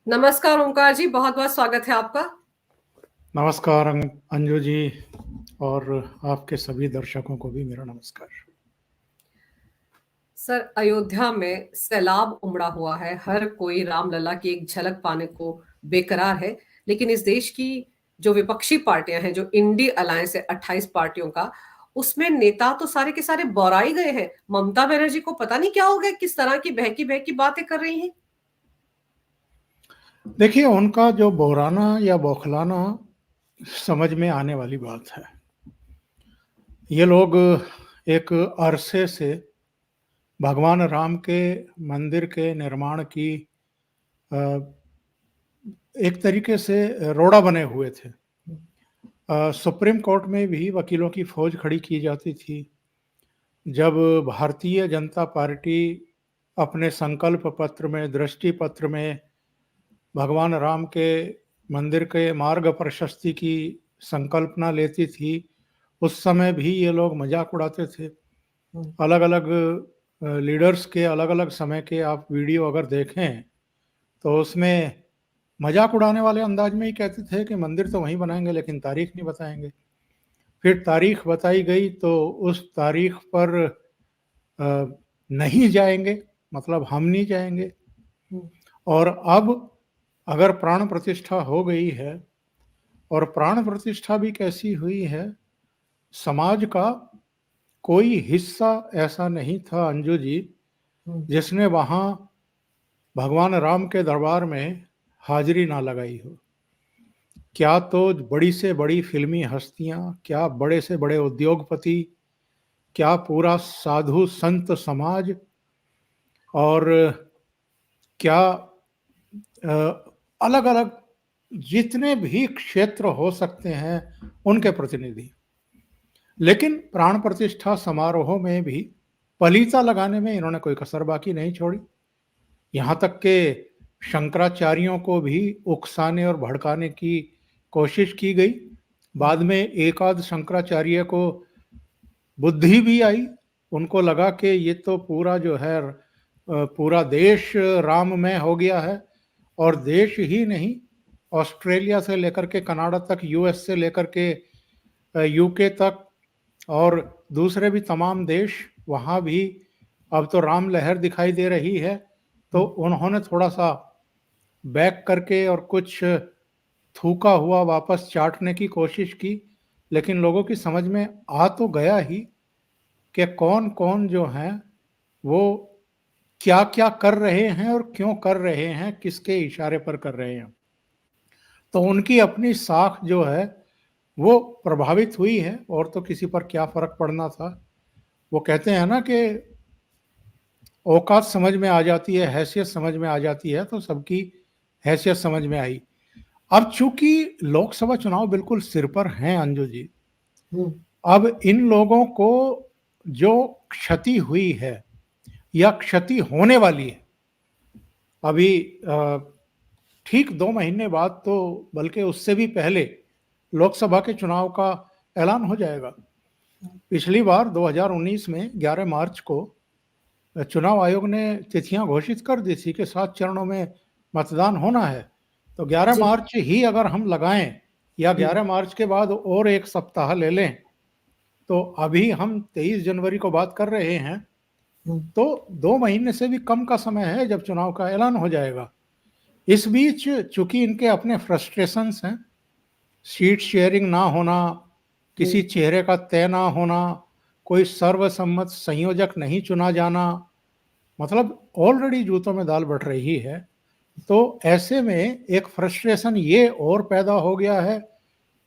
नमस्कार ओंकार जी, बहुत-बहुत स्वागत है आपका। नमस्कार अंजू जी और आपके सभी दर्शकों को भी मेरा नमस्कार। सर, अयोध्या में सैलाब उमड़ा हुआ है। हर कोई रामलला की एक झलक पाने को बेकरार है। लेकिन इस देश की जो विपक्षी पार्टियां हैं, जो इंडी अलायंस है 28 पार्टियों का, उसमें नेता तो सारे के सारे बौराई गए हैं। ममता बनर्जी को पता नहीं क्या हो गया, किस तरह की बहकी-बहकी बातें कर रही हैं। देखिए, उनका जो बौराना या बौखलाना समझ में आने वाली बात है। ये लोग एक अरसे से भगवान राम के मंदिर के निर्माण की अ, एक तरीके से रोड़ा बने हुए थे। सुप्रीम कोर्ट में भी वकीलों की फौज खड़ी की जाती थी। जब भारतीय जनता पार्टी अपने संकल्प पत्र में, दृष्टि पत्र में भगवान राम के मंदिर के मार्ग प्रशस्ति की संकल्पना लेती थी, उस समय भी ये लोग मजाक उड़ाते थे। अलग अलग लीडर्स के अलग अलग समय के आप वीडियो अगर देखें तो उसमें मजाक उड़ाने वाले अंदाज में ही कहते थे कि मंदिर तो वहीं बनाएंगे लेकिन तारीख नहीं बताएंगे। फिर तारीख बताई गई तो उस तारीख पर नहीं जाएंगे, मतलब हम नहीं जाएंगे। और अब अगर प्राण प्रतिष्ठा हो गई है, और प्राण प्रतिष्ठा भी कैसी हुई है, समाज का कोई हिस्सा ऐसा नहीं था अंजू जी जिसने वहां भगवान राम के दरबार में हाजिरी ना लगाई हो। क्या तो बड़ी से बड़ी फिल्मी हस्तियां, क्या बड़े से बड़े उद्योगपति, क्या पूरा साधु संत समाज, और क्या अलग अलग जितने भी क्षेत्र हो सकते हैं उनके प्रतिनिधि। लेकिन प्राण प्रतिष्ठा समारोह में भी पलीता लगाने में इन्होंने कोई कसर बाकी नहीं छोड़ी। यहाँ तक के शंकराचार्यों को भी उकसाने और भड़काने की कोशिश की गई। बाद में एक आध शंकराचार्य को बुद्धि भी आई। उनको लगा कि ये तो पूरा जो है पूरा देश राममय हो गया है, और देश ही नहीं, ऑस्ट्रेलिया से लेकर के कनाडा तक, यूएस से लेकर के यूके तक, और दूसरे भी तमाम देश, वहाँ भी अब तो राम लहर दिखाई दे रही है। तो उन्होंने थोड़ा सा बैक करके और कुछ थूका हुआ वापस चाटने की कोशिश की, लेकिन लोगों की समझ में आ तो गया ही कि कौन कौन जो हैं वो क्या क्या कर रहे हैं और क्यों कर रहे हैं, किसके इशारे पर कर रहे हैं। तो उनकी अपनी साख जो है वो प्रभावित हुई है, और तो किसी पर क्या फर्क पड़ना था। वो कहते हैं ना कि औकात समझ में आ जाती है, हैसियत समझ में आ जाती है, तो सबकी हैसियत समझ में आई। अब चूंकि लोकसभा चुनाव बिल्कुल सिर पर हैं अंजू जी, अब इन लोगों को जो क्षति हुई है या क्षति होने वाली है, अभी ठीक 2 महीने बाद, तो बल्कि उससे भी पहले लोकसभा के चुनाव का ऐलान हो जाएगा। पिछली बार 2019 में 11 मार्च को चुनाव आयोग ने तिथियां घोषित कर दी थी कि 7 चरणों में मतदान होना है। तो 11 मार्च ही अगर हम लगाएं, या 11 मार्च के बाद और एक सप्ताह ले लें, तो अभी हम 23 जनवरी को बात कर रहे हैं, तो 2 महीने से भी कम का समय है जब चुनाव का ऐलान हो जाएगा। इस बीच चूंकि इनके अपने फ्रस्ट्रेशंस हैं, सीट शेयरिंग ना होना, किसी चेहरे का तय ना होना, कोई सर्वसम्मत संयोजक नहीं चुना जाना, मतलब ऑलरेडी जूतों में दाल बढ़ रही है। तो ऐसे में एक फ्रस्ट्रेशन ये और पैदा हो गया है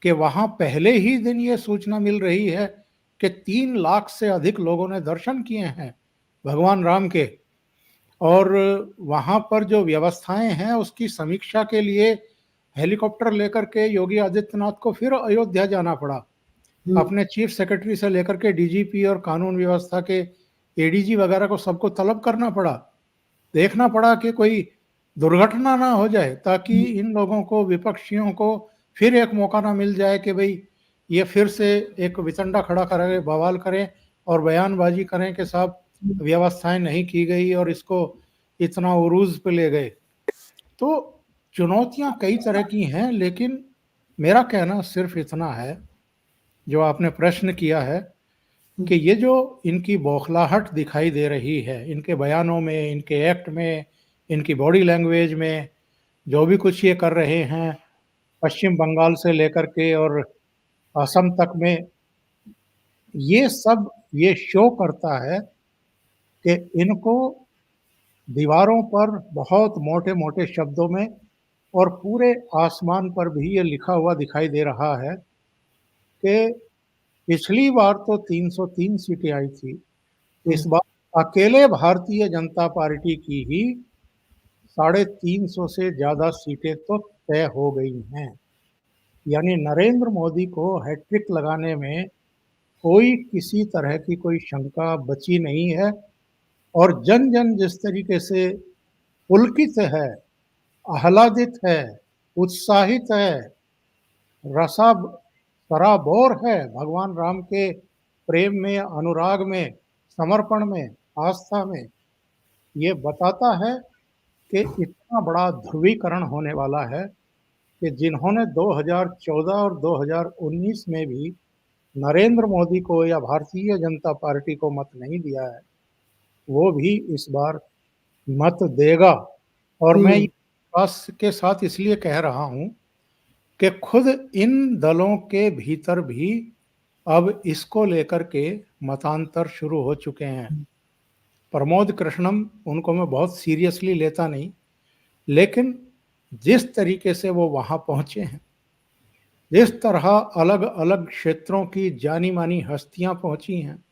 कि वहां पहले ही दिन ये सूचना मिल रही है कि 3 लाख से अधिक लोगों ने दर्शन किए हैं भगवान राम के, और वहां पर जो व्यवस्थाएं हैं उसकी समीक्षा के लिए हेलीकॉप्टर लेकर के योगी आदित्यनाथ को फिर अयोध्या जाना पड़ा। अपने चीफ सेक्रेटरी से लेकर के डीजीपी और कानून व्यवस्था के एडीजी वगैरह को सबको तलब करना पड़ा, देखना पड़ा कि कोई दुर्घटना ना हो जाए, ताकि इन लोगों को, विपक्षियों को फिर एक मौका ना मिल जाए कि भाई ये फिर से एक वितंडा खड़ा करें, बवाल करें और बयानबाजी करें कि साहब व्यवस्थाएं नहीं की गई और इसको इतना उरूज पे ले गए। तो चुनौतियां कई तरह की हैं, लेकिन मेरा कहना सिर्फ इतना है, जो आपने प्रश्न किया है, कि ये जो इनकी बौखलाहट दिखाई दे रही है, इनके बयानों में, इनके एक्ट में, इनकी बॉडी लैंग्वेज में, जो भी कुछ ये कर रहे हैं, पश्चिम बंगाल से लेकर के और असम तक में, ये सब ये शो करता है कि इनको दीवारों पर बहुत मोटे-मोटे शब्दों में और पूरे आसमान पर भी ये लिखा हुआ दिखाई दे रहा है कि पिछली बार तो 303 सीटें आई थी, इस बार अकेले भारतीय जनता पार्टी की ही 350 से ज़्यादा सीटें तो तय हो गई हैं। यानी नरेंद्र मोदी को हैट्रिक लगाने में कोई किसी तरह की कोई शंका बची नहीं है। और जन-जन जिस तरीके से पुलकित है, आह्लादित है, उत्साहित है, सराबोर है भगवान राम के प्रेम में, अनुराग में, समर्पण में, आस्था में, ये बताता है कि इतना बड़ा ध्रुवीकरण होने वाला है कि जिन्होंने 2014 और 2019 में भी नरेंद्र मोदी को या भारतीय जनता पार्टी को मत नहीं दिया है, वो भी इस बार मत देगा। और मैं ये विश्वास के साथ इसलिए कह रहा हूं कि खुद इन दलों के भीतर भी अब इसको लेकर के मतांतर शुरू हो चुके हैं। प्रमोद कृष्णम, उनको मैं बहुत सीरियसली लेता नहीं, लेकिन जिस तरीके से वो वहां पहुंचे हैं, जिस तरह अलग अलग क्षेत्रों की जानी मानी हस्तियां पहुंची हैं,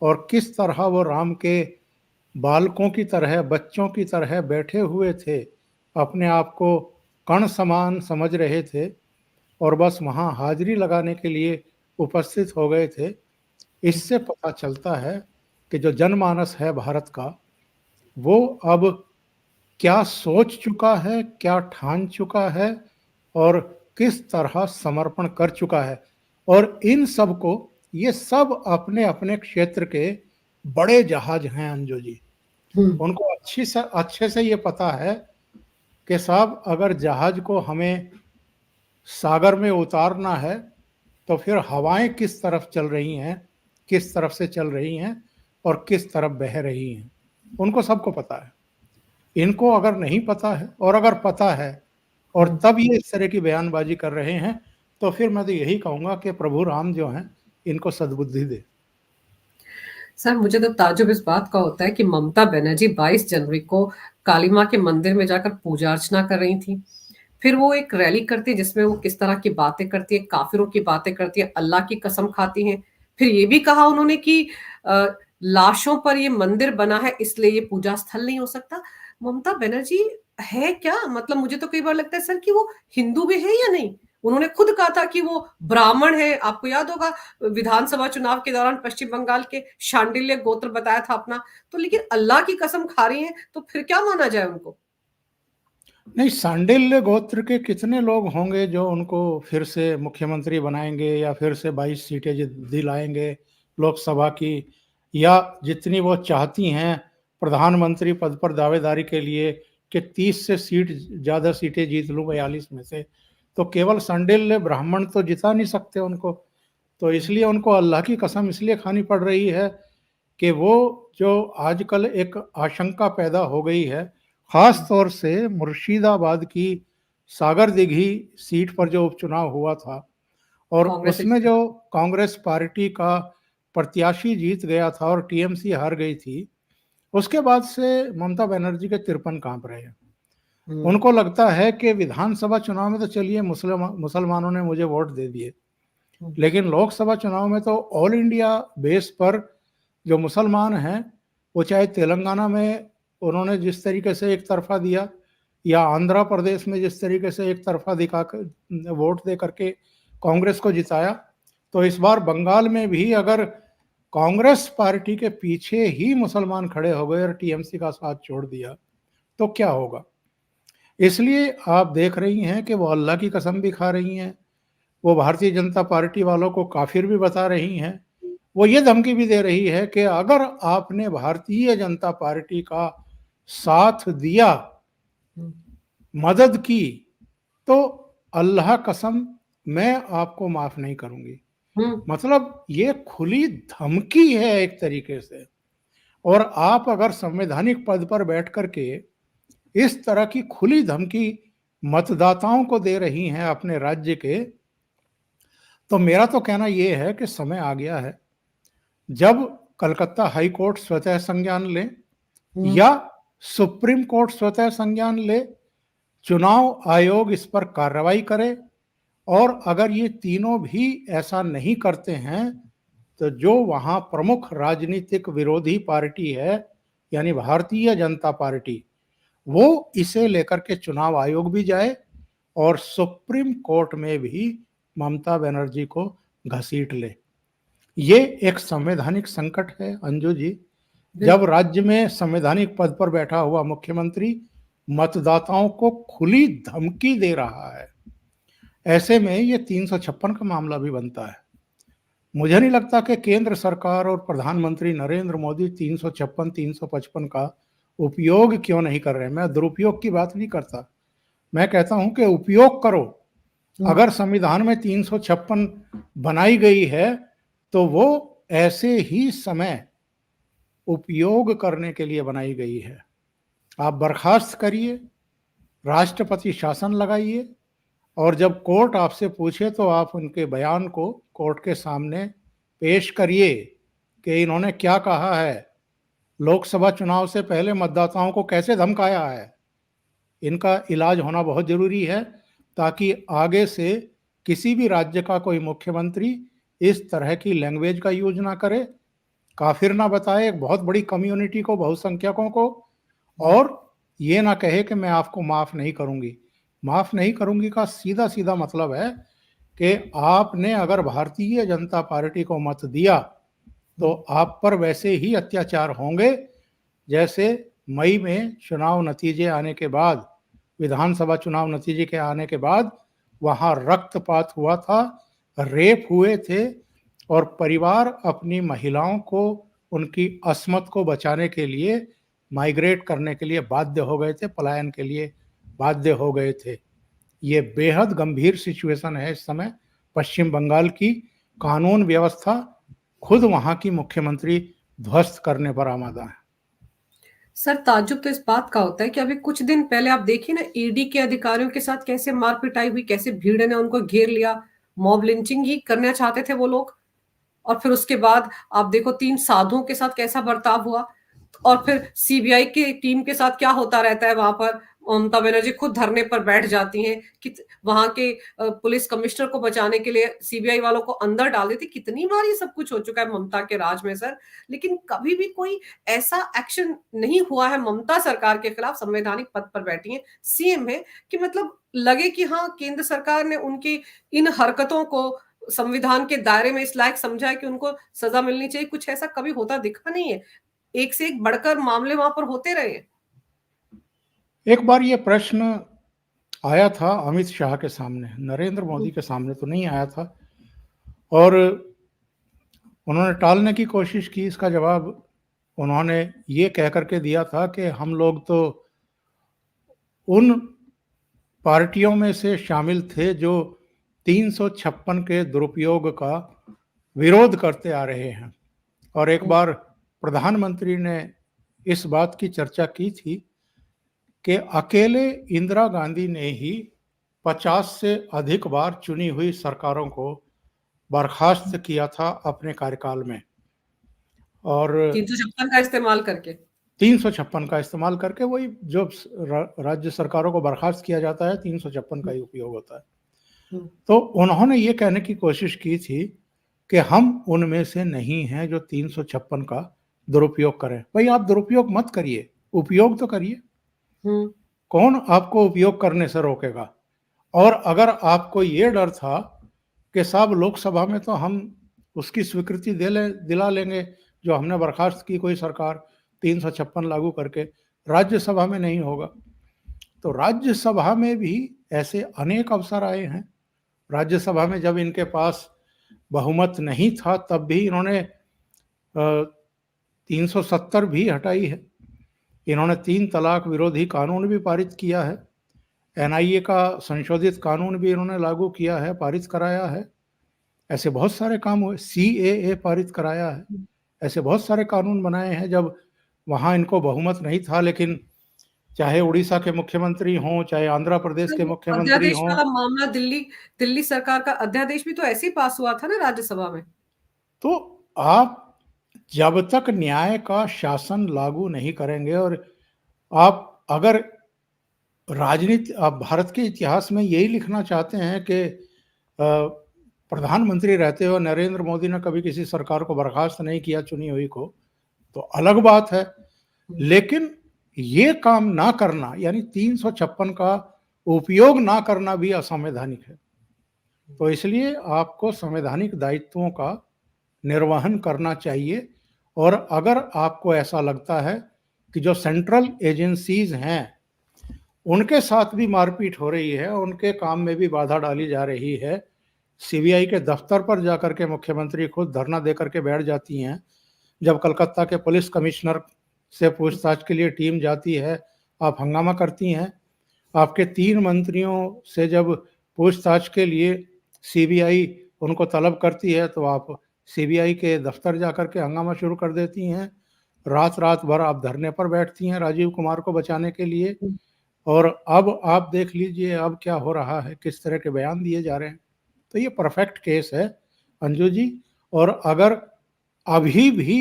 और किस तरह वो राम के बालकों की तरह, बच्चों की तरह बैठे हुए थे, अपने आप को कण समान समझ रहे थे और बस वहाँ हाजिरी लगाने के लिए उपस्थित हो गए थे, इससे पता चलता है कि जो जनमानस है भारत का, वो अब क्या सोच चुका है, क्या ठान चुका है और किस तरह समर्पण कर चुका है। और इन सब को, ये सब अपने अपने क्षेत्र के बड़े जहाज हैं अंजू जी। उनको अच्छे से ये पता है कि साहब, अगर जहाज को हमें सागर में उतारना है तो फिर हवाएं किस तरफ चल रही हैं, किस तरफ से चल रही हैं और किस तरफ बह रही हैं, उनको सबको पता है। इनको अगर नहीं पता है, और अगर पता है और तब ये इस तरह की बयानबाजी कर रहे हैं, तो फिर मैं तो यही कहूंगा कि प्रभु राम जो हैं, इनको सद्बुद्धि दे। सर, मुझे तो ताज्जुब इस बात का होता है कि ममता बनर्जी 22 जनवरी को काली माँ के मंदिर में जाकर पूजा अर्चना कर रही थी। फिर वो एक रैली करती है जिसमें वो किस तरह की बातें करती है, काफिरों की बातें करती है, अल्लाह की कसम खाती हैं। फिर ये भी कहा उन्होंने कि लाशों पर ये मंदिर बना है इसलिए ये पूजा स्थल नहीं हो सकता। ममता बनर्जी है क्या? मतलब मुझे तो कई बार लगता है सर कि वो हिंदू भी है या नहीं। उन्होंने खुद कहा था कि वो ब्राह्मण है। आपको याद होगा विधानसभा चुनाव के दौरान पश्चिम बंगाल के शांडिल्य गोत्र बताया था अपना। तो लेकिन अल्लाह की कसम खा रही हैं, तो फिर क्या माना जाए उनको? नहीं, सांडिल्य गोत्र के कितने लोग होंगे जो उनको फिर से मुख्यमंत्री बनाएंगे या फिर से 22 सीटें दिलाएंगे लोकसभा की, या जितनी वो चाहती हैं प्रधानमंत्री पद पर दावेदारी के लिए कि 30 से ज़्यादा सीटें जीत लूँ 42 में से, तो केवल सांडिल्य ब्राह्मण तो जिता नहीं सकते उनको। तो इसलिए उनको अल्लाह की कसम इसलिए खानी पड़ रही है कि वो जो आजकल एक आशंका पैदा हो गई है, खास तौर से मुर्शिदाबाद की सागर दिघी सीट पर जो उपचुनाव हुआ था और उसमें जो कांग्रेस पार्टी का प्रत्याशी जीत गया था और टीएमसी हार गई थी, उसके बाद से ममता बनर्जी के तिरपन कांप रहे हैं। उनको लगता है कि विधानसभा चुनाव में तो चलिए मुसलमानों ने मुझे वोट दे दिए, लेकिन लोकसभा चुनाव में तो ऑल इंडिया बेस पर जो मुसलमान हैं, वो चाहे तेलंगाना में उन्होंने जिस तरीके से एक तरफा दिया, या आंध्र प्रदेश में जिस तरीके से एक तरफा दिखाकर वोट दे करके कांग्रेस को जिताया, तो इस बार बंगाल में भी अगर कांग्रेस पार्टी के पीछे ही मुसलमान खड़े हो गए और टीएमसी का साथ छोड़ दिया, तो क्या होगा। इसलिए आप देख रही हैं कि वो अल्लाह की कसम भी खा रही हैं, वो भारतीय जनता पार्टी वालों को काफिर भी बता रही हैं, वो ये धमकी भी दे रही है कि अगर आपने भारतीय जनता पार्टी का साथ दिया मदद की तो अल्लाह कसम मैं आपको माफ नहीं करूंगी। मतलब ये खुली धमकी है एक तरीके से। और आप अगर संवैधानिक पद पर बैठ करके इस तरह की खुली धमकी मतदाताओं को दे रही हैं अपने राज्य के, तो मेरा तो कहना यह है कि समय आ गया है जब कलकत्ता हाई कोर्ट स्वतः संज्ञान ले या सुप्रीम कोर्ट स्वतः संज्ञान ले, चुनाव आयोग इस पर कार्रवाई करे, और अगर ये तीनों भी ऐसा नहीं करते हैं तो जो वहां प्रमुख राजनीतिक विरोधी पार्टी है यानी भारतीय जनता पार्टी, वो इसे लेकर के चुनाव आयोग भी जाए और सुप्रीम कोर्ट में भी ममता बनर्जी को घसीट ले। ये एक संवैधानिक संकट है अंजू जी, जब राज्य में संवैधानिक पद पर बैठा हुआ मुख्यमंत्री मतदाताओं को खुली धमकी दे रहा है। ऐसे में ये 356 का मामला भी बनता है। मुझे नहीं लगता कि केंद्र सरकार और प्रधानमंत्री नरेंद्र मोदी 356 355 का उपयोग क्यों नहीं कर रहे हैं। मैं दुरुपयोग की बात नहीं करता, मैं कहता हूं कि उपयोग करो। अगर संविधान में 356 बनाई गई है तो वो ऐसे ही समय उपयोग करने के लिए बनाई गई है। आप बर्खास्त करिए, राष्ट्रपति शासन लगाइए, और जब कोर्ट आपसे पूछे तो आप उनके बयान को कोर्ट के सामने पेश करिए कि इन्होंने क्या कहा है, लोकसभा चुनाव से पहले मतदाताओं को कैसे धमकाया है। इनका इलाज होना बहुत जरूरी है ताकि आगे से किसी भी राज्य का कोई मुख्यमंत्री इस तरह की लैंग्वेज का यूज ना करे, काफिर ना बताए एक बहुत बड़ी कम्युनिटी को, बहुसंख्यकों को, और ये ना कहे कि मैं आपको माफ नहीं करूंगी। माफ नहीं करूंगी का सीधा सीधा मतलब है कि आपने अगर भारतीय जनता पार्टी को मत दिया तो आप पर वैसे ही अत्याचार होंगे जैसे मई में चुनाव नतीजे आने के बाद, विधानसभा चुनाव नतीजे के आने के बाद वहां रक्तपात हुआ था, रेप हुए थे, और परिवार अपनी महिलाओं को उनकी अस्मत को बचाने के लिए माइग्रेट करने के लिए बाध्य हो गए थे, पलायन के लिए बाध्य हो गए थे। ये बेहद गंभीर सिचुएशन है इस समय पश्चिम बंगाल की। कानून व्यवस्था खुद वहां की मुख्यमंत्री ध्वस्त करने पर आमादा है। सर ताज्जुब तो इस बात का होता है कि अभी कुछ दिन पहले आप देखिए ना, ईडी के अधिकारियों के साथ कैसे मार पिटाई हुई, कैसे भीड़ ने उनको घेर लिया, मॉब लिंचिंग ही करना चाहते थे वो लोग। और फिर उसके बाद आप देखो 3 साधुओं के साथ कैसा बर्ताव हुआ, और फिर सीबीआई की टीम के साथ क्या होता रहता है वहां पर। ममता बनर्जी खुद धरने पर बैठ जाती हैं कि वहां के पुलिस कमिश्नर को बचाने के लिए सीबीआई वालों को अंदर डाल देती। कितनी बार ये सब कुछ हो चुका है ममता के राज में सर, लेकिन कभी भी कोई ऐसा एक्शन नहीं हुआ है ममता सरकार के खिलाफ। संवैधानिक पद पर बैठी है, सीएम है, कि मतलब लगे कि हाँ केंद्र सरकार ने उनकी इन हरकतों को संविधान के दायरे में इस लायक समझा है कि उनको सजा मिलनी चाहिए। कुछ ऐसा कभी होता दिखा नहीं है, एक से एक बढ़कर मामले वहां पर होते रहे। एक बार ये प्रश्न आया था अमित शाह के सामने, नरेंद्र मोदी के सामने तो नहीं आया था, और उन्होंने टालने की कोशिश की। इसका जवाब उन्होंने ये कह करके दिया था कि हम लोग तो उन पार्टियों में से शामिल थे जो 356 के दुरुपयोग का विरोध करते आ रहे हैं। और एक बार प्रधानमंत्री ने इस बात की चर्चा की थी कि अकेले इंदिरा गांधी ने ही 50 से अधिक बार चुनी हुई सरकारों को बर्खास्त किया था अपने कार्यकाल में, और 356 का इस्तेमाल करके 356 का इस्तेमाल करके, वही जो राज्य सरकारों को बर्खास्त किया जाता है 356 का ही उपयोग होता है। तो उन्होंने ये कहने की कोशिश की थी कि हम उनमें से नहीं हैं जो 356 का दुरुपयोग करें। भाई आप दुरुपयोग मत करिए, उपयोग तो करिए। कौन आपको उपयोग करने से रोकेगा? और अगर आपको ये डर था कि साहब लोकसभा में तो हम उसकी स्वीकृति दिला लेंगे जो हमने बर्खास्त की कोई सरकार 356 लागू करके, राज्यसभा में नहीं होगा, तो राज्यसभा में भी ऐसे अनेक अवसर आए हैं। राज्यसभा में जब इनके पास बहुमत नहीं था तब भी इन्होंने 370 भी हटाई है। इन्होंने 3 तलाक विरोधी कानून भी पारित किया है। एनआईए का संशोधित कानून भी इन्होंने लागू किया है, पारित कराया है। ऐसे बहुत सारे काम हुए, सीएए पारित कराया है। ऐसे बहुत सारे कानून बनाए हैं जब वहाँ इनको बहुमत नहीं था, लेकिन चाहे उड़ीसा के मुख्यमंत्री हों, चाहे आंध्र प्रदेश के मुख्यमंत्री अध्यादेश हों, वाला मामला दिल्ली सरकार का अध्यादेश भी तो ऐसे ही पास हुआ था ना राज्यसभा में। तो आप जब तक न्याय का शासन लागू नहीं करेंगे, और आप अगर राजनीति, आप भारत के इतिहास में यही लिखना चाहते हैं कि प्रधानमंत्री रहते हुए नरेंद्र मोदी ने कभी किसी सरकार को बर्खास्त नहीं किया चुनी हुई को, तो अलग बात है। लेकिन ये काम ना करना, यानी 356 का उपयोग ना करना भी असंवैधानिक है। तो इसलिए आपको संवैधानिक दायित्वों का निर्वहन करना चाहिए। और अगर आपको ऐसा लगता है कि जो सेंट्रल एजेंसीज हैं उनके साथ भी मारपीट हो रही है, उनके काम में भी बाधा डाली जा रही है, सीबीआई के दफ्तर पर जाकर के मुख्यमंत्री खुद धरना देकर के बैठ जाती हैं, जब कलकत्ता के पुलिस कमिश्नर से पूछताछ के लिए टीम जाती है आप हंगामा करती हैं, आपके 3 मंत्रियों से जब पूछताछ के लिए सीबीआई उनको तलब करती है तो आप सीबीआई के दफ्तर जाकर के हंगामा शुरू कर देती हैं, रात रात भर आप धरने पर बैठती हैं राजीव कुमार को बचाने के लिए। और अब आप देख लीजिए अब क्या हो रहा है, किस तरह के बयान दिए जा रहे हैं। तो ये परफेक्ट केस है अंजू जी। और अगर अभी भी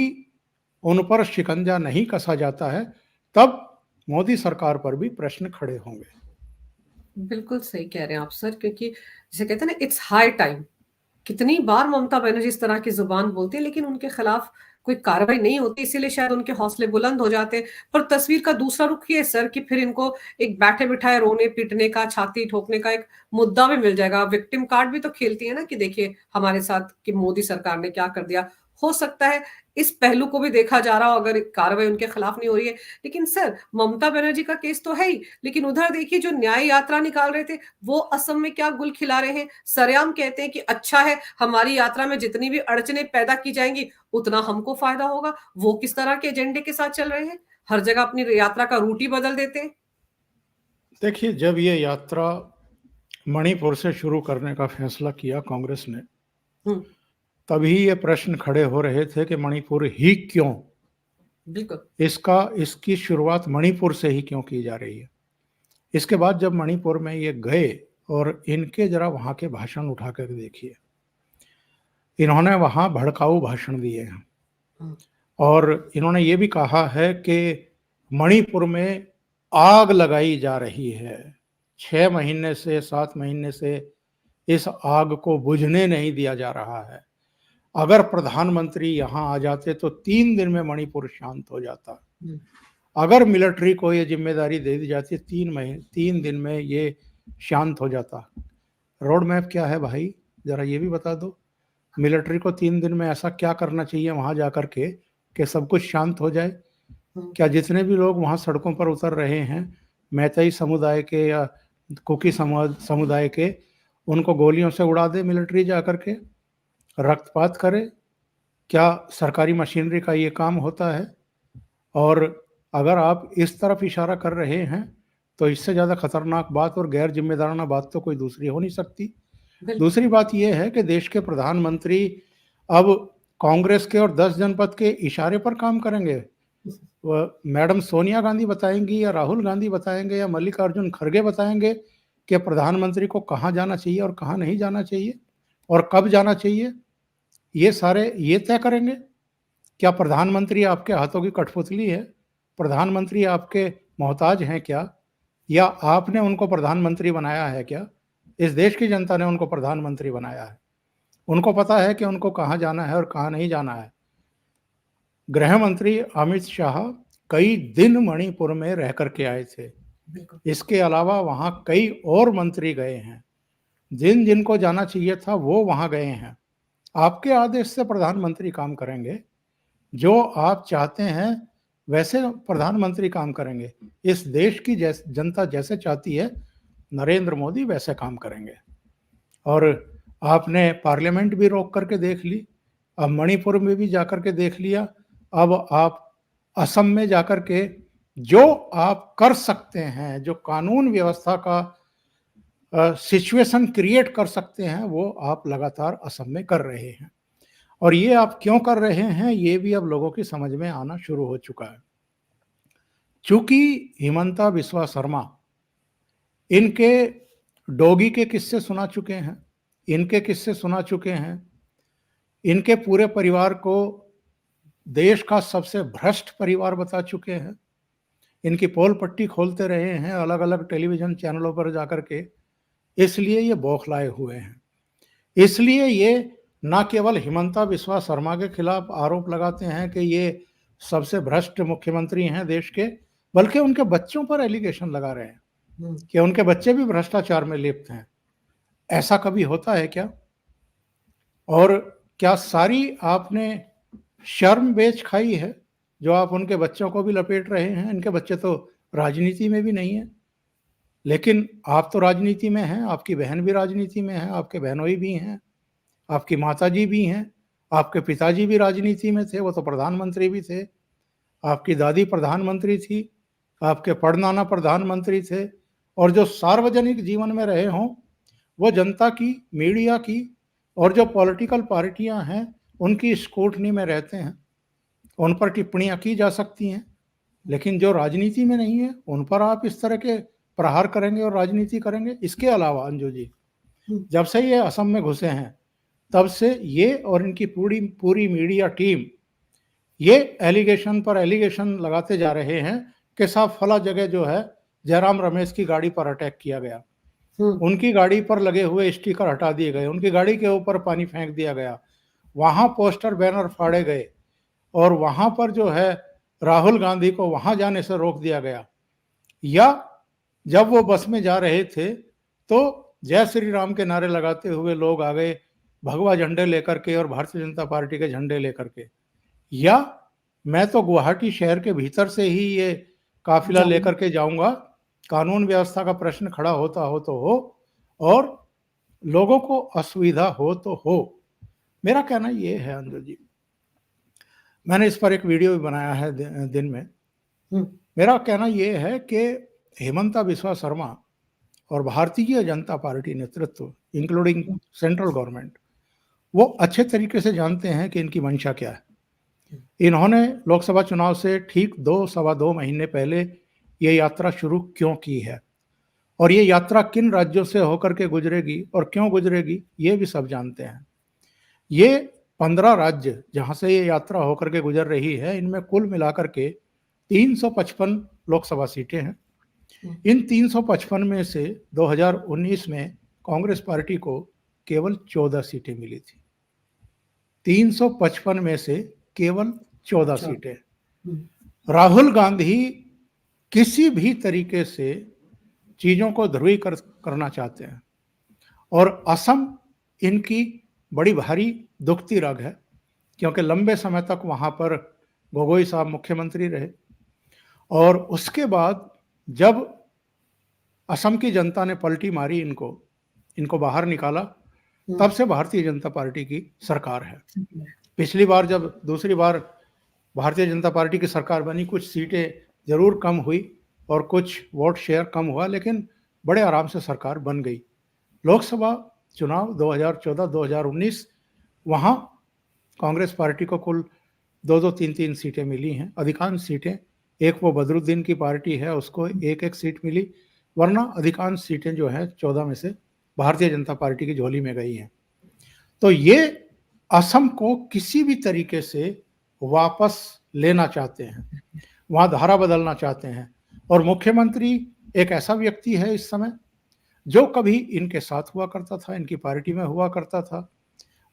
उन पर शिकंजा नहीं कसा जाता है तब मोदी सरकार पर भी प्रश्न खड़े होंगे। बिल्कुल सही कह रहे हैं आप सर, क्योंकि जैसे कहते हैं ना, इट्स हाई टाइम। कितनी बार ममता बनर्जी इस तरह की जुबान बोलती है लेकिन उनके खिलाफ कोई कार्रवाई नहीं होती, इसीलिए शायद उनके हौसले बुलंद हो जाते हैं। पर तस्वीर का दूसरा रुख ये है सर कि फिर इनको एक बैठे बिठाए रोने पीटने का, छाती ठोकने का एक मुद्दा भी मिल जाएगा। विक्टिम कार्ड भी तो खेलती है ना कि देखिए हमारे साथ कि मोदी सरकार ने क्या कर दिया। हो सकता है इस पहलू को भी देखा जा रहा हो अगर कार्रवाई उनके खिलाफ नहीं हो रही है। लेकिन सर ममता बनर्जी का केस तो है ही, लेकिन उधर देखिए जो न्याय यात्रा निकाल रहे थे वो असम में क्या गुल खिला रहे हैं। सरेआम कहते हैं कि अच्छा है, हमारी यात्रा में जितनी भी अड़चने पैदा की जाएंगी उतना हमको फायदा होगा। वो किस तरह के एजेंडे के साथ चल रहे हैं, हर जगह अपनी यात्रा का रूट ही बदल देते हैं। देखिए, जब ये यात्रा मणिपुर से शुरू करने का फैसला किया कांग्रेस ने, तभी ये प्रश्न खड़े हो रहे थे कि मणिपुर ही क्यों, बिल्कुल इसकी शुरुआत मणिपुर से ही क्यों की जा रही है। इसके बाद जब मणिपुर में ये गए और इनके जरा वहाँ के भाषण उठा कर देखिए, इन्होंने वहाँ भड़काऊ भाषण दिए हैं और इन्होंने ये भी कहा है कि मणिपुर में आग लगाई जा रही है, 6 महीने से 7 महीने से इस आग को बुझने नहीं दिया जा रहा है। अगर प्रधानमंत्री यहाँ आ जाते तो 3 दिन में मणिपुर शांत हो जाता। अगर मिलिट्री को ये जिम्मेदारी दे दी जाती 3 दिन में ये शांत हो जाता। रोड मैप क्या है भाई, जरा ये भी बता दो। मिलिट्री को 3 दिन में ऐसा क्या करना चाहिए वहां जाकर के कि सब कुछ शांत हो जाए? क्या जितने भी लोग वहां सड़कों पर उतर रहे हैं, मैतेई समुदाय के या कुकी समुदाय के, उनको गोलियों से उड़ा दे मिलिट्री जाकर के, रक्तपात करे? क्या सरकारी मशीनरी का ये काम होता है? और अगर आप इस तरफ इशारा कर रहे हैं तो इससे ज़्यादा खतरनाक बात और गैर जिम्मेदाराना बात तो कोई दूसरी हो नहीं सकती। दूसरी बात यह है कि देश के प्रधानमंत्री अब कांग्रेस के और 10 जनपद के इशारे पर काम करेंगे। मैडम सोनिया गांधी बताएंगी या राहुल गांधी बताएंगे या मल्लिकार्जुन खड़गे बताएंगे कि प्रधानमंत्री को कहाँ जाना चाहिए और कहाँ नहीं जाना चाहिए और कब जाना चाहिए, ये सारे ये तय करेंगे? क्या प्रधानमंत्री आपके हाथों की कठपुतली है? प्रधानमंत्री आपके मोहताज हैं क्या, या आपने उनको प्रधानमंत्री बनाया है क्या? इस देश की जनता ने उनको प्रधानमंत्री बनाया है। उनको पता है कि उनको कहाँ जाना है और कहाँ नहीं जाना है। गृह मंत्री अमित शाह कई दिन मणिपुर में रह करके आए थे। इसके अलावा वहाँ कई और मंत्री गए हैं, जिनको जाना चाहिए था वो वहाँ गए हैं। आपके आदेश से प्रधानमंत्री काम करेंगे, जो आप चाहते हैं वैसे प्रधानमंत्री काम करेंगे। इस देश की जनता जैसे चाहती है नरेंद्र मोदी वैसे काम करेंगे। और आपने पार्लियामेंट भी रोक करके देख ली, अब मणिपुर में भी जाकर के देख लिया, अब आप असम में जाकर के जो आप कर सकते हैं, जो कानून व्यवस्था का सिचुएशन क्रिएट कर सकते हैं, वो आप लगातार असम में कर रहे हैं। और ये आप क्यों कर रहे हैं, ये भी अब लोगों की समझ में आना शुरू हो चुका है। चूंकि हिमंता बिस्वा शर्मा इनके डोगी के किस्से सुना चुके हैं, इनके किस्से सुना चुके हैं, इनके पूरे परिवार को देश का सबसे भ्रष्ट परिवार बता चुके हैं, इनकी पोल पट्टी खोलते रहे हैं अलग अलग टेलीविजन चैनलों पर जाकर के, इसलिए ये बौखलाए हुए हैं। इसलिए ये न केवल हिमंता बिस्वा शर्मा के खिलाफ आरोप लगाते हैं कि ये सबसे भ्रष्ट मुख्यमंत्री हैं देश के, बल्कि उनके बच्चों पर एलिगेशन लगा रहे हैं कि उनके बच्चे भी भ्रष्टाचार में लिप्त हैं। ऐसा कभी होता है क्या? और क्या सारी आपने शर्म बेच खाई है जो आप उनके बच्चों को भी लपेट रहे हैं? इनके बच्चे तो राजनीति में भी नहीं है, लेकिन आप तो राजनीति में हैं, आपकी बहन भी राजनीति में है, आपके बहनोई भी हैं, आपकी माताजी भी हैं, आपके पिताजी भी राजनीति में थे, वो तो प्रधानमंत्री भी थे, आपकी दादी प्रधानमंत्री थी, आपके परनाना प्रधानमंत्री थे, और जो सार्वजनिक जीवन में रहे हों वो जनता की, मीडिया की और जो पॉलिटिकल पार्टियां हैं उनकी स्क्रूटनी में रहते हैं, उन पर टिप्पणियां की जा सकती हैं। लेकिन जो राजनीति में नहीं है उन पर आप इस तरह के प्रहार करेंगे और राजनीति करेंगे। इसके अलावा अंजू जी, जब से ये असम में घुसे हैं तब से ये और इनकी पूरी मीडिया टीम ये एलिगेशन पर एलिगेशन लगाते जा रहे हैं कि साहब फला जगह जो है जयराम रमेश की गाड़ी पर अटैक किया गया, उनकी गाड़ी पर लगे हुए स्टिकर हटा दिए गए, उनकी गाड़ी के ऊपर पानी फेंक दिया गया, वहां पोस्टर बैनर फाड़े गए और वहां पर जो है राहुल गांधी को वहां जाने से रोक दिया गया। या जब वो बस में जा रहे थे तो जय श्री राम के नारे लगाते हुए लोग आ गए भगवा झंडे लेकर के और भारतीय जनता पार्टी के झंडे लेकर के। या मैं तो गुवाहाटी शहर के भीतर से ही ये काफिला लेकर के जाऊंगा, कानून व्यवस्था का प्रश्न खड़ा होता हो तो हो और लोगों को असुविधा हो तो हो। मेरा कहना ये है अंजू जी, मैंने इस पर एक वीडियो भी बनाया है दिन में। मेरा कहना ये है कि हिमंता बिस्वा शर्मा और भारतीय जनता पार्टी नेतृत्व इंक्लूडिंग सेंट्रल गवर्नमेंट वो अच्छे तरीके से जानते हैं कि इनकी मंशा क्या है। इन्होंने लोकसभा चुनाव से ठीक 2-2.25 महीने पहले ये यात्रा शुरू क्यों की है और ये यात्रा किन राज्यों से होकर के गुजरेगी और क्यों गुजरेगी ये भी सब जानते हैं। ये 15 राज्य जहां से ये यात्रा होकर के गुजर रही है, इनमें कुल मिलाकर के 355 लोकसभा सीटें हैं। इन 355 में से 2019 में कांग्रेस पार्टी को केवल 14 सीटें मिली थी। 355 में से केवल 14 सीटें। राहुल गांधी किसी भी तरीके से चीजों को ध्रुवीकृत करना चाहते हैं और असम इनकी बड़ी भारी दुखती रग है, क्योंकि लंबे समय तक वहां पर गोगोई साहब मुख्यमंत्री रहे और उसके बाद जब असम की जनता ने पलटी मारी, इनको बाहर निकाला, तब से भारतीय जनता पार्टी की सरकार है। पिछली बार जब दूसरी बार भारतीय जनता पार्टी की सरकार बनी, कुछ सीटें जरूर कम हुई और कुछ वोट शेयर कम हुआ, लेकिन बड़े आराम से सरकार बन गई। लोकसभा चुनाव 2014-2019 वहां कांग्रेस पार्टी को कुल 2-3 सीटें मिली हैं। अधिकांश सीटें, एक वो बदरुद्दीन की पार्टी है उसको एक सीट मिली, वरना अधिकांश सीटें जो है 14 में से भारतीय जनता पार्टी की झोली में गई हैं। तो ये असम को किसी भी तरीके से वापस लेना चाहते हैं, वहां धारा बदलना चाहते हैं और मुख्यमंत्री एक ऐसा व्यक्ति है इस समय जो कभी इनके साथ हुआ करता था, इनकी पार्टी में हुआ करता था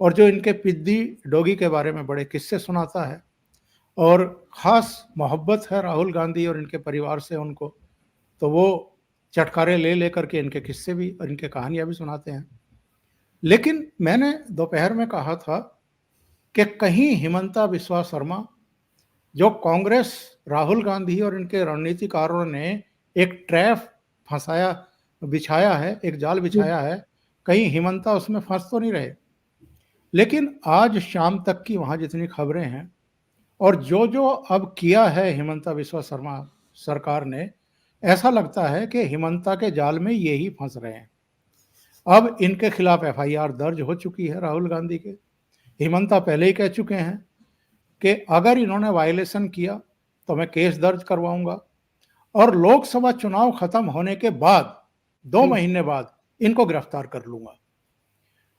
और जो इनके पिद्दी डोगी के बारे में बड़े किस्से सुनाता है और ख़ास मोहब्बत है राहुल गांधी और इनके परिवार से उनको, तो वो चटकारे ले करके इनके किस्से भी और इनके कहानियां भी सुनाते हैं। लेकिन मैंने दोपहर में कहा था कि कहीं हिमंता बिस्वा शर्मा, जो कांग्रेस, राहुल गांधी और इनके रणनीतिकारों ने एक ट्रैप बिछाया है, एक जाल बिछाया है, कहीं हिमंता उसमें फंस तो नहीं रहे। लेकिन आज शाम तक की वहां जितनी खबरें हैं और जो अब किया है हिमंता बिस्वा शर्मा सरकार ने, ऐसा लगता है कि हिमंता के जाल में ये ही फंस रहे हैं। अब इनके खिलाफ एफआईआर दर्ज हो चुकी है राहुल गांधी के। हिमंता पहले ही कह चुके हैं कि अगर इन्होंने वायलेशन किया तो मैं केस दर्ज करवाऊंगा और लोकसभा चुनाव खत्म होने के बाद 2 महीने बाद इनको गिरफ्तार कर लूंगा।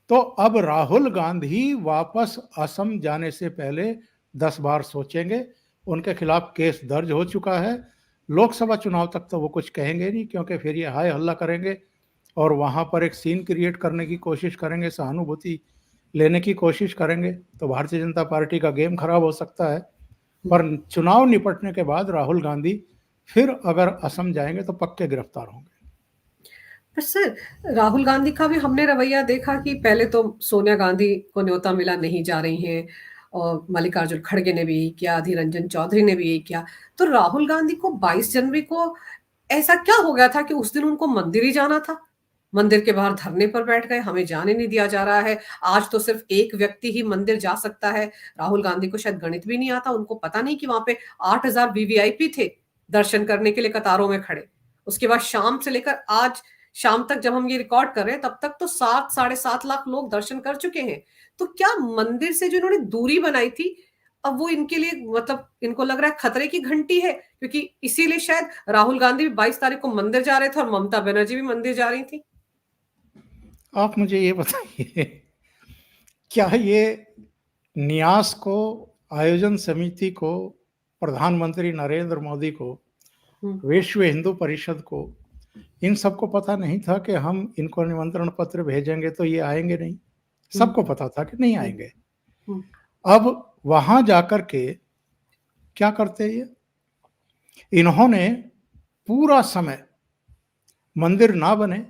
तो अब राहुल गांधी वापस असम जाने से पहले 10 बार सोचेंगे। उनके खिलाफ केस दर्ज हो चुका है। लोकसभा चुनाव तक तो वो कुछ कहेंगे नहीं, क्योंकि फिर ये हाय हल्ला करेंगे और वहां पर एक सीन क्रिएट करने की कोशिश करेंगे, सहानुभूति लेने की कोशिश करेंगे, तो भारतीय जनता पार्टी का गेम खराब हो सकता है। पर चुनाव निपटने के बाद राहुल गांधी फिर अगर असम जाएंगे तो पक्के गिरफ्तार होंगे। पर सर, राहुल गांधी का भी हमने रवैया देखा कि पहले तो सोनिया गांधी को न्योता मिला, नहीं जा रही हैं, और मल्लिकार्जुन खड़गे ने भी यही किया, अधीर रंजन चौधरी ने भी यही किया। तो राहुल गांधी को 22 जनवरी को ऐसा क्या हो गया था कि उस दिन उनको मंदिर ही जाना था? मंदिर के बाहर धरने पर बैठ गए, हमें जाने नहीं दिया जा रहा है। आज तो सिर्फ एक व्यक्ति ही मंदिर जा सकता है। राहुल गांधी को शायद गणित भी नहीं आता, उनको पता नहीं कि वहां पे 8,000 वीवीआईपी थे दर्शन करने के लिए कतारों में खड़े। उसके बाद शाम से लेकर आज शाम तक जब हम ये रिकॉर्ड कर रहे हैं, तब तक तो 7-7.5 लाख लोग दर्शन कर चुके हैं। तो क्या मंदिर से जो इन्होंने दूरी बनाई थी, अब वो इनके लिए, मतलब इनको लग रहा है खतरे की घंटी है? क्योंकि इसीलिए शायद राहुल गांधी भी 22 तारीख को मंदिर जा रहे थे और ममता बनर्जी भी मंदिर जा रही थी। आप मुझे ये बताइए, क्या ये न्यास को, आयोजन समिति को, प्रधानमंत्री नरेंद्र मोदी को, विश्व हिंदू परिषद को, इन सबको पता नहीं था कि हम इनको निमंत्रण पत्र भेजेंगे तो ये आएंगे नहीं? सबको पता था कि नहीं आएंगे। अब वहां जाकर के क्या करते ये, इन्होंने पूरा समय मंदिर ना बने,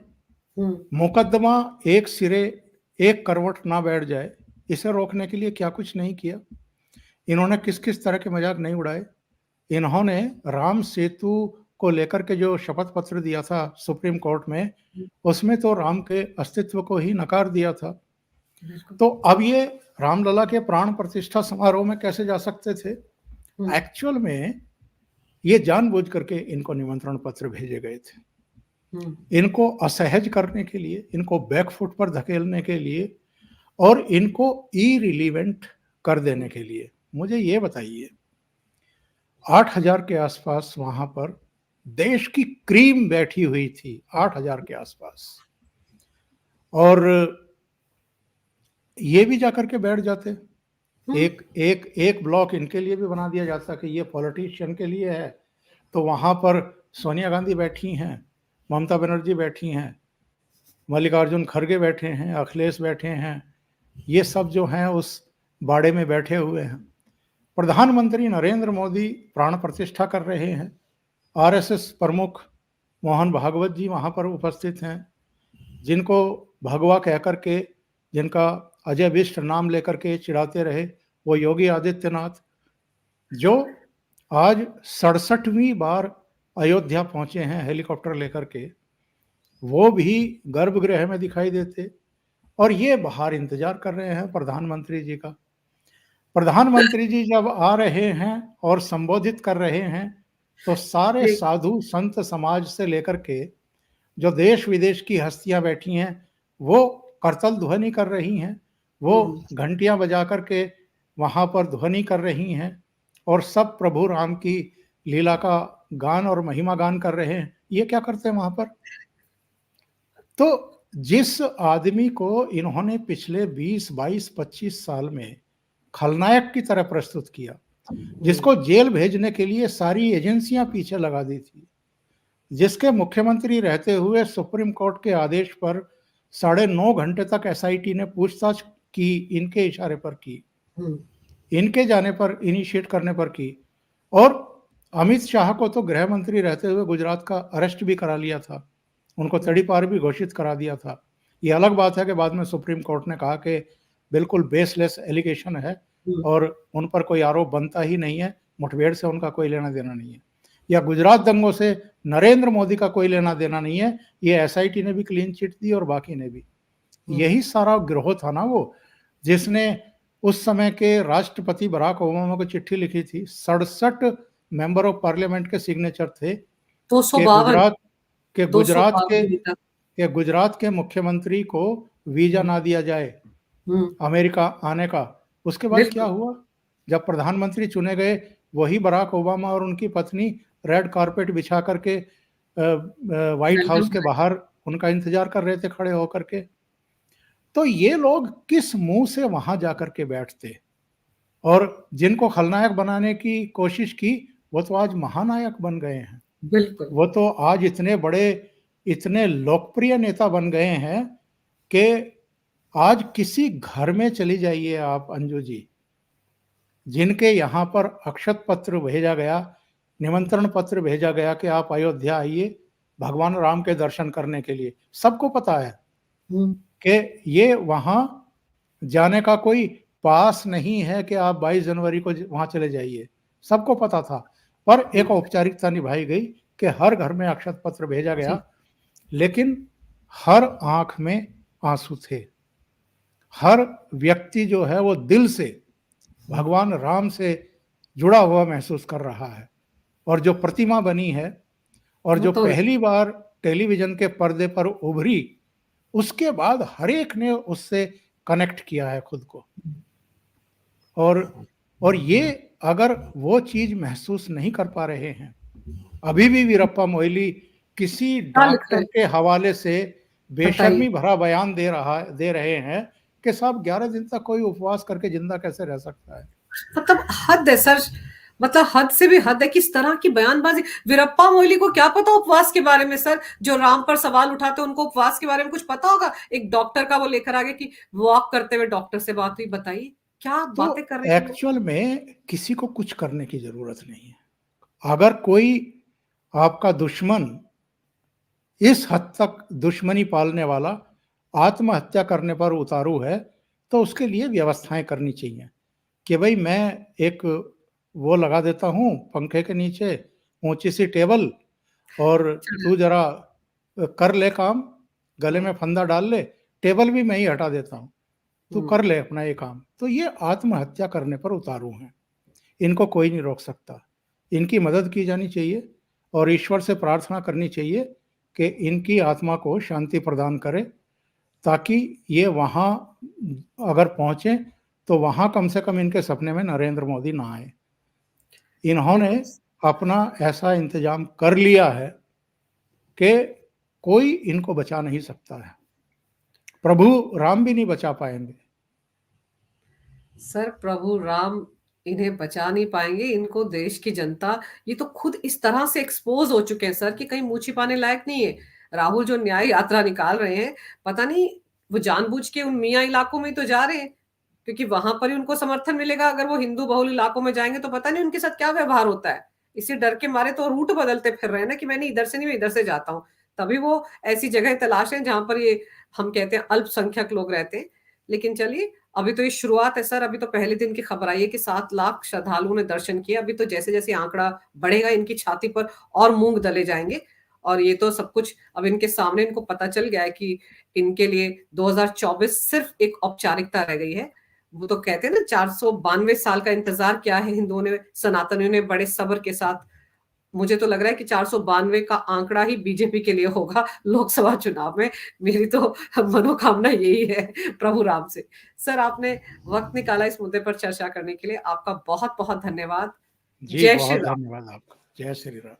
मुकदमा एक सिरे एक करवट ना बैठ जाए, इसे रोकने के लिए क्या कुछ नहीं किया। इन्होंने किस किस तरह के मजाक नहीं उड़ाए। इन्होंने राम सेतु को लेकर के जो शपथ पत्र दिया था सुप्रीम कोर्ट में, उसमें तो राम के अस्तित्व को ही नकार दिया था। तो अब ये रामलला के प्राण प्रतिष्ठा समारोह में कैसे जा सकते थे? एक्चुअल में ये जानबूझ करके इनको निमंत्रण पत्र भेजे गए थे, इनको असहज करने के लिए, इनको बैकफुट पर धकेलने के लिए और इनको इरिलीवेंट कर देने के लिए। मुझे ये बताइए, 8,000 के आसपास वहां पर देश की क्रीम बैठी हुई थी, 8,000 के आसपास, और ये भी जाकर के बैठ जाते। एक ब्लॉक इनके लिए भी बना दिया जाता कि ये पॉलिटिशियन के लिए है, तो वहां पर सोनिया गांधी बैठी हैं, ममता बनर्जी बैठी हैं, मल्लिकार्जुन खड़गे बैठे हैं, अखिलेश बैठे हैं, ये सब जो हैं उस बाड़े में बैठे हुए हैं। प्रधानमंत्री नरेंद्र मोदी प्राण प्रतिष्ठा कर रहे हैं, आरएसएस प्रमुख मोहन भागवत जी वहां पर उपस्थित हैं, जिनको भगवा कह करके, जिनका अजय विष्ट नाम लेकर के चिढ़ाते रहे वो योगी आदित्यनाथ, जो आज 67वीं बार अयोध्या पहुंचे हैं हेलीकॉप्टर लेकर के, वो भी गर्भगृह में दिखाई देते, और ये बाहर इंतजार कर रहे हैं प्रधानमंत्री जी का। प्रधानमंत्री जी जब आ रहे हैं और संबोधित कर रहे हैं, तो सारे साधु संत समाज से लेकर के जो देश विदेश की हस्तियां बैठी हैं वो करतल ध्वनि कर रही हैं, वो घंटियां बजा करके वहां पर ध्वनि कर रही हैं, और सब प्रभु राम की लीला का गान और महिमा गान कर रहे हैं। ये क्या करते हैं वहां पर? तो जिस आदमी को इन्होंने पिछले 20, 22, 25 साल में खलनायक की तरह प्रस्तुत किया, जिसको जेल भेजने के लिए सारी एजेंसियां पीछे लगा दी थी, जिसके मुख्यमंत्री रहते हुए सुप्रीम कोर्ट के आदेश पर 9.5 घंटे तक एसआईटी ने पूछताछ की, इनके इशारे पर की, इनके जाने पर, इनिशिएट करने पर की, और अमित शाह को तो गृह मंत्री रहते हुए गुजरात का अरेस्ट भी करा लिया था, उनको तड़ीपार भी घोषित करा दिया था। ये अलग बात है कि बाद में सुप्रीम कोर्ट ने कहा कि बिल्कुल बेसलेस एलिगेशन है और उन पर कोई आरोप बनता ही नहीं है, मुठभेड़ से उनका कोई लेना देना नहीं है, या गुजरात दंगों से नरेंद्र मोदी का कोई लेना देना नहीं है। ये एसआईटी ने भी क्लीन चिट दी और बाकी ने भी। यही सारा गिरोह था ना वो, जिसने उस समय के राष्ट्रपति बराक ओबामा को चिट्ठी लिखी थी। 67 मेंबर ऑफ पार्लियामेंट के सिग्नेचर थे 252 गुजरात के कि गुजरात के मुख्यमंत्री को वीजा ना दिया जाए अमेरिका आने का। उसके बाद क्या हुआ, जब प्रधानमंत्री चुने गए, वही बराक ओबामा और उनकी पत्नी रेड कारपेट बिछा करके व्हाइट हाउस के बाहर उनका इंतजार कर रहे थे खड़े होकर के। तो ये लोग किस मुंह से वहां जाकर के बैठते, और जिनको खलनायक बनाने की कोशिश की वो तो आज महानायक बन गए हैं। बिल्कुल। वो तो आज इतने बड़े, इतने लोकप्रिय नेता बन गए हैं कि आज किसी घर में चली जाइए आप अंजू जी, जिनके यहाँ पर अक्षत पत्र भेजा गया, निमंत्रण पत्र भेजा गया कि आप अयोध्या आइए भगवान राम के दर्शन करने के लिए, सबको पता है कि ये वहां जाने का कोई पास नहीं है कि आप 22 जनवरी को वहां चले जाइए, सबको पता था। पर एक औपचारिकता निभाई गई कि हर घर में अक्षत पत्र भेजा गया, लेकिन हर आंख में आंसू थे। हर व्यक्ति जो है वो दिल से भगवान राम से जुड़ा हुआ महसूस कर रहा है। और जो प्रतिमा बनी है और जो पहली बार टेलीविजन के पर्दे पर उभरी, उसके बाद हर एक ने उससे कनेक्ट किया है खुद को। और ये अगर वो चीज महसूस नहीं कर पा रहे हैं, अभी भी वीरप्पा मोइली किसी डॉक्टर के हवाले से बेशर्मी भरा बयान दे रहे हैं कि साहब 11 दिन तक कोई उपवास करके जिंदा कैसे रह सकता है। मतलब हद है सर, मतलब हद से भी हद है। किस तरह की बयानबाजी। वीरप्पा मोइली को क्या पता उपवास के बारे में सर, जो राम पर सवाल उठाते उनको उपवास के बारे में कुछ पता होगा। एक डॉक्टर का वो लेकर आगे कि वॉक करते हुए डॉक्टर से बात हुई, बताइए क्या बातें कर रहे हैं। एक्चुअल में किसी को कुछ करने की जरूरत नहीं है। अगर कोई आपका दुश्मन इस हद तक दुश्मनी पालने वाला आत्महत्या करने पर उतारू है, तो उसके लिए व्यवस्थाएं करनी चाहिए कि भाई मैं एक वो लगा देता हूं पंखे के नीचे ऊंची सी टेबल, और तू जरा कर ले काम, गले में फंदा डाल ले, टेबल भी मैं ही हटा देता हूं, तू कर ले अपना ये काम। तो ये आत्महत्या करने पर उतारू हैं, इनको कोई नहीं रोक सकता। इनकी मदद की जानी चाहिए और ईश्वर से प्रार्थना करनी चाहिए कि इनकी आत्मा को शांति प्रदान करे, ताकि ये वहाँ अगर पहुंचे तो वहाँ कम से कम इनके सपने में नरेंद्र मोदी ना आए। इन्होंने अपना ऐसा इंतजाम कर लिया है कि कोई इनको बचा नहीं सकता है, प्रभु राम भी नहीं बचा पाएंगे। सर प्रभु राम इन्हें बचा नहीं पाएंगे, इनको देश की जनता, ये तो खुद इस तरह से एक्सपोज हो चुके हैं सर कि कहीं मुंह छिपाने लायक नहीं है। राहुल जो न्याय यात्रा निकाल रहे हैं, पता नहीं वो जानबूझ के उन मियाँ इलाकों में तो जा रहे हैं क्योंकि वहां पर ही उनको समर्थन मिलेगा। अगर वो हिंदू बहुल इलाकों में जाएंगे तो पता नहीं उनके साथ क्या व्यवहार होता है। इसी डर के मारे तो रूट बदलते फिर रहे हैं ना कि मैंने इधर से नहीं, मैं इधर से जाता हूँ। तभी वो ऐसी जगह तलाश है जहां पर ये हम कहते हैं अल्पसंख्यक लोग रहते हैं। लेकिन चलिए, अभी तो ये शुरुआत है सर। अभी तो पहले दिन की खबर आई है कि 7 लाख श्रद्धालुओं ने दर्शन किया। अभी तो जैसे जैसे आंकड़ा बढ़ेगा इनकी छाती पर और मूंग दले जाएंगे। और ये तो सब कुछ अब इनके सामने, इनको पता चल गया है कि इनके लिए 2024 सिर्फ एक औपचारिकता रह गई है। वो तो कहते हैं ना 492 साल का इंतजार किया है हिंदुओं ने, सनातनियों ने बड़े सब्र के साथ। मुझे तो लग रहा है कि 492 का आंकड़ा ही बीजेपी के लिए होगा लोकसभा चुनाव में। मेरी तो मनोकामना यही है प्रभु राम से। सर आपने वक्त निकाला इस मुद्दे पर चर्चा करने के लिए, आपका बहुत बहुत धन्यवाद। जी बहुत धन्यवाद आपका। जय श्री राम।